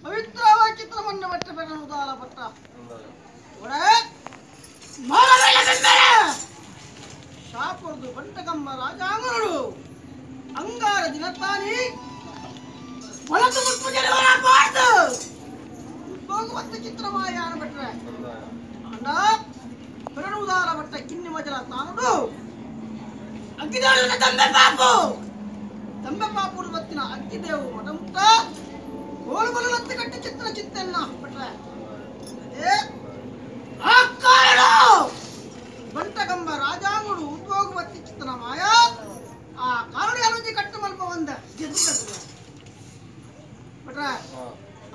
ಪವಿತ್ರವಾಗಿ ಚಿತ್ರಮನ್ನ but ಬೆರಳುದಾಲ but ಶಾಪುರದು ಬಂಟಗಮ್ಮ ರಾಜಾಂಗರು ಅಂಗಾರ ದಿನತಾನಿ ಹೊಲತು ಮುಟ್ಟು ಜನವರಬಾರ್ದು ಹೋಗುವಂತ ಚಿತ್ರಮಾಯ ಅನ್ಬಿಟ್ರೆ ಅಂಡ ಬೆರಳುದಾಲ but ಕಿನ್ನಿ ಮಜಲ ತಾನುಡು ಅಗ್ಗಿದೇವನ ದಂಬೆ ಪಾಪುಡು ಬತ್ತಿನ ಅಗ್ಗಿದೇವು ಮಠಮುಟ್ಟ ಹೋಳುಬಲು ಲತ್ತು ಕಟ್ಟಿ ಚಿತ್ರ ಚಿತ್ತೆನ್ನ ಬಿಟ್ರೆ ಆ ಕಾರಣ ಬಂಟಗಂಬ ರಾಜಾಂಗುಡು ಉದ್ಯೋಗವತ್ತಿ ಚಿತ್ತನ ಮಾಯ ಆ ಕಾರಣ ಯಾಲೊಂಜಿ ಕಟ್ಟು ಮಲ್ಪ ಒಂದ ಬಿಟ್ರೆ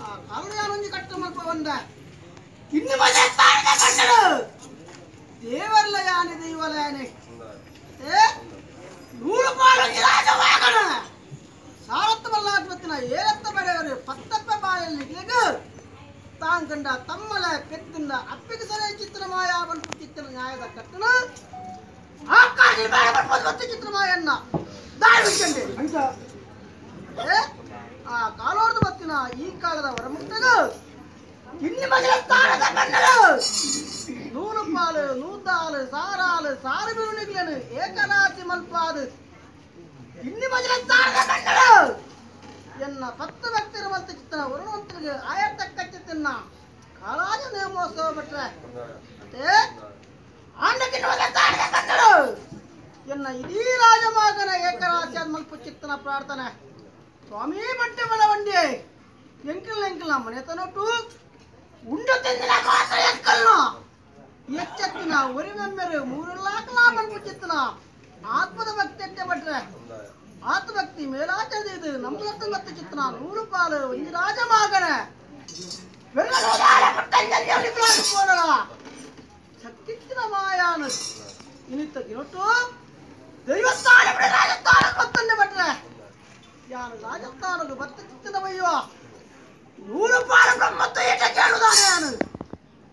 ಆ ಕಾರಣ ಯಾಲೊಂಜಿ ಕಟ್ಟು ಮಲ್ಪ ಒಂದ ಇನ್ನು ಮಜಾ ತಾರಕ ಕಟ್ಟಡು ದೇವರ್ಲ ಯಾನೆ ದೈವಲ ಯಾನೆ ನೂರು ಪಾಲೊಂಜಿ ರಾಜವಾಗಣ ಸಾರತ್ತ ಬಲ್ಲಾತ್ಮತ್ತಿನ ಏರತ್ತ ಬರೆಯವರು ಪತ್ತಪ್ಪ ಬಾಯಲ್ಲಿ ತಾಂಕಂಡ ತಮ್ಮಲ ಪೆತ್ತಿಂದ ಅಪ್ಪಿಗೆ ಸರಿ ಚಿತ್ರಮಾಯ ಬಂತು ಚಿತ್ರ ನ್ಯಾಯದ ಕಟ್ಟಣ ಆಕಾಶ ಬಂತು ಚಿತ್ರಮಾಯನ್ನ ದಾಳಿಕೊಂಡೆ ಆ ಕಾಲೋರ್ದು ಬತ್ತಿನ ಈ ಕಾಲದ ಹೊರಮುಟ್ಟಗ ಇನ್ನು ಮಗಳ ಸ್ಥಾನದ ಕನ್ನಡ ನೂರು ಪಾಲು ನೂದಾಲು ಸಾರಾಲು ಸಾರು ಬಿರುಣಿಗ್ಲೇನು ಏಕನಾಥಿ ಮಲ್ಪಾದು ಇನ್ನು ಮಗಳ ಸ್ಥಾನದ ಕನ್ನಡ ಎನ್ನ 10 ಭಕ್ತಿರುವಂತ ಚಿತ್ರ ವರುಣವಂತರಿಗೆ ಆಯತಕ್ಕ ಚಿತ್ತನ್ನ ಕಾಲಾಜ ನೇಮೋತ್ಸವ ಬಿಟ್ರೆ ಮತ್ತೆ ಎನ್ನ ಇದೀ ರಾಜಮಾಗನ ಏಕರಾಶಿ ಮಲ್ಪ ಚಿತ್ತನ ಪ್ರಾರ್ಥನೆ ಸ್ವಾಮಿ ಬಟ್ಟೆ ಬಲವಂಡಿ ಎಂಕಲ್ ಮನೆತನೊಟ್ಟು ಉಂಡು ತಿಂದಿನ ಮಾತ್ರ ಎಕ್ಕಲ್ನ ಎಚ್ಚೆತ್ತಿನ ಒರಿಮೆಮ್ಮೆರು 3 ಲಾಖಲ ಮಲ್ಪ ಚಿತ್ತನ ಆತ್ಮದ ಭಕ್ತಿ ಬಿಟ್ರೆ ಆತ್ಮಭಕ್ತಿ ಮೇಲಾಚರಿದ ಇದು ನಮ್ಮ ಮತ್ತೆ ಚಿತ್ರ 100 ಪಾಲು ಒಂದು ರಾಜಮಾಗನ ಶಕ್ತಿನ ಮಾಯಾನ ಇನಿತ್ತ ದಿನೊಟ್ಟು ದೈವಸ್ಥಾನ ರಾಜಸ್ಥಾನಕ್ಕೆ ಬತ್ತಂದೆ ಬಿಟ್ರೆ ಯಾರು ರಾಜಸ್ಥಾನದ ಬತ್ತ ಚಿತ್ತನವಯ್ಯೋ 100 ಪಾಲು ಬ್ರಹ್ಮತ್ವ ಏಟ ಕೇಳುದಾನೆ ನಾನು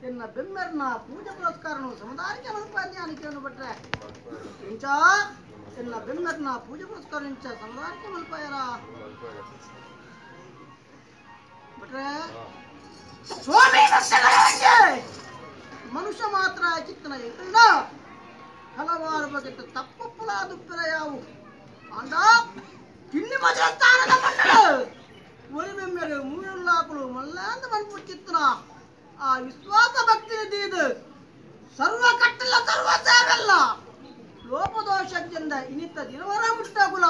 ಎನ್ನ ಬೆಮ್ಮೆರ್ನ ಪೂಜೆ ಪುರಸ್ಕಾರನು ಸಮುದಾಯಕ್ಕೆ ಮಲ್ಪಾನ್ಯಾನಿಕೆಯನ್ನು ಬಿಟ್ರೆ ಇಂಚ ಎನ್ನ ಬೆಮ್ಮೆರ್ನ ಪೂಜೆ ಪುರಸ್ಕಾರ ಇಂಚ ಸಮುದಾಯಕ್ಕೆ ಮಲ್ಪಾಯರ ಬಿಟ್ರೆ ಸ್ವಾಮಿ ಮನುಷ್ಯ ಮಾತ್ರ ಚಿತ್ತನ ಇಟ್ಟಿಲ್ಲ ಹಲವಾರು ಬಗೆಟ್ಟ ತಪ್ಪು ಫಲ ದುಪ್ಪರ ಯಾವು ಅಂಡ ಕಿನ್ನಿ ಮಜಲ ಸ್ಥಾನದ ಮಂಡಳ ಒರಿಮೆಮ್ಮೆರು 3 ಲಾಖಲು ಮಲ್ಲಾಂದ ಮನ್ಪು ಚಿತ್ತನ ಆ ವಿಶ್ವಾಸ ಭಕ್ತಿ ನಿಧಿ ಇದು ಸರ್ವ ಕಟ್ಟಲ್ಲ ಸರ್ವ ಸೇವೆಲ್ಲ ಲೋಪದೋಷದಿಂದ ಇನಿತ್ತ ದಿನವರ ಮುಟ್ಟಗುಲ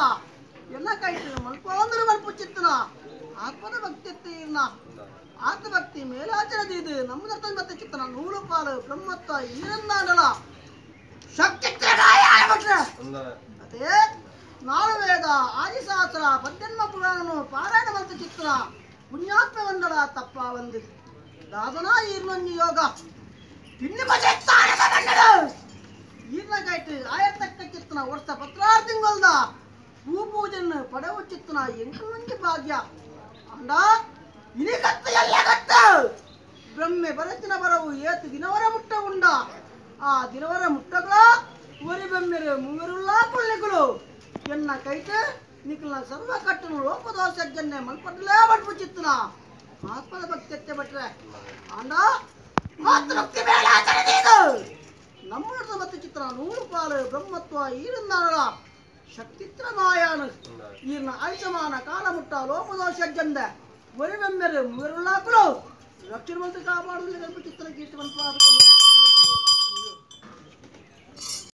ಎಲ್ಲ ಕೈತು ಮಲ್ಪ ಒಂದ್ರ ಮಲ್ಪ ಚಿತ್ತನ ಆತ್ಮದ ಭಕ್ತಿ ಇಲ್ಲ ಆತ್ಮಭಕ್ತಿ ಮೇಲಾಚರದಿ ಇದು ನಮ್ಮದ ಮತ್ತೆ ಚಿತ್ತನ 100 ಪಾಲು ಬ್ರಹ್ಮತ್ವ ಈರಂದಾಂಡಲ ಶಕ್ತಿ ಅದೇ 4 ವೇದ ಆದಿಶಾಸ್ತ್ರ 18 ಪುರಾಣನು ಪಾರಾಯಣ ಮಲ್ತ ಚಿತ್ರ ಪುಣ್ಯಾತ್ಮ ವಂದಳ ತಪ್ಪ ಒಂದು ದಾದನ ಈರ್ನೊಂಜಿ ಯೋಗ ತಿನ್ನಿ ಬಜೆ ತಾಣದ ಕನ್ನಡ ಈರ್ನ ಕೈಟ್ ಆಯತಕ್ಕ ಚಿತ್ತನ ವರ್ಷ 16 ತಿಂಗಳದ ಭೂಪೂಜನ್ನು ಪಡೆವ ಚಿತ್ತನ ಎಂಟು ಭಾಗ್ಯ ಅಂಡ ಇನಿಗತ್ತ ಎಲ್ಲ ಗತ್ತ ಬ್ರಹ್ಮೆ ಬರಚಿನ ಬರವು ಏತು ದಿನವರ ಮುಟ್ಟ ಉಂಡ ಆ ದಿನವರ ಮುಟ್ಟಗಳ ಒರಿ ಬೆಮ್ಮೆರು 3 ಲಾಖಗಳು ಎನ್ನ ಕೈಟ್ ನಿಖಲ್ನ ಸರ್ವ ಕಟ್ಟನು ಲೋಪದೋಷಜ್ಜನ್ನೇ ಮಲ್ಪಟ್ಟಲೇ ಬಟ್ಪು ಚಿತ್ತನ ಆತ್ಮದ ಭಕ್ತಿ ಬಿಟ್ರೆ ಅಂಡ ಆತ್ಮಭಕ್ತಿ ಮೇಲಾಚರಣೆದು ನಮ್ಮ ಮತ್ತೆ ಚಿತ್ರ 100 ಪಾಲು ಬ್ರಹ್ಮತ್ವ ಈರಂದಾಳ ಶಕ್ತಿತ್ರ ಮಾಯಾನ ಈರ್ನ ಆಯುಷಮಾನ ಕಾಲ ಮುಟ್ಟ ಲೋಪದೋಷಜ್ಜಂದ ಒರಿಮೆಮ್ಮೆರು 3 ಲಾಖಗಳು ಲಕ್ಷಣ ಮಂತ್ರ ಕಾಪಾಡುವುದಕ್ಕೆ ಚಿತ್ರ ಗೀಟವಂತ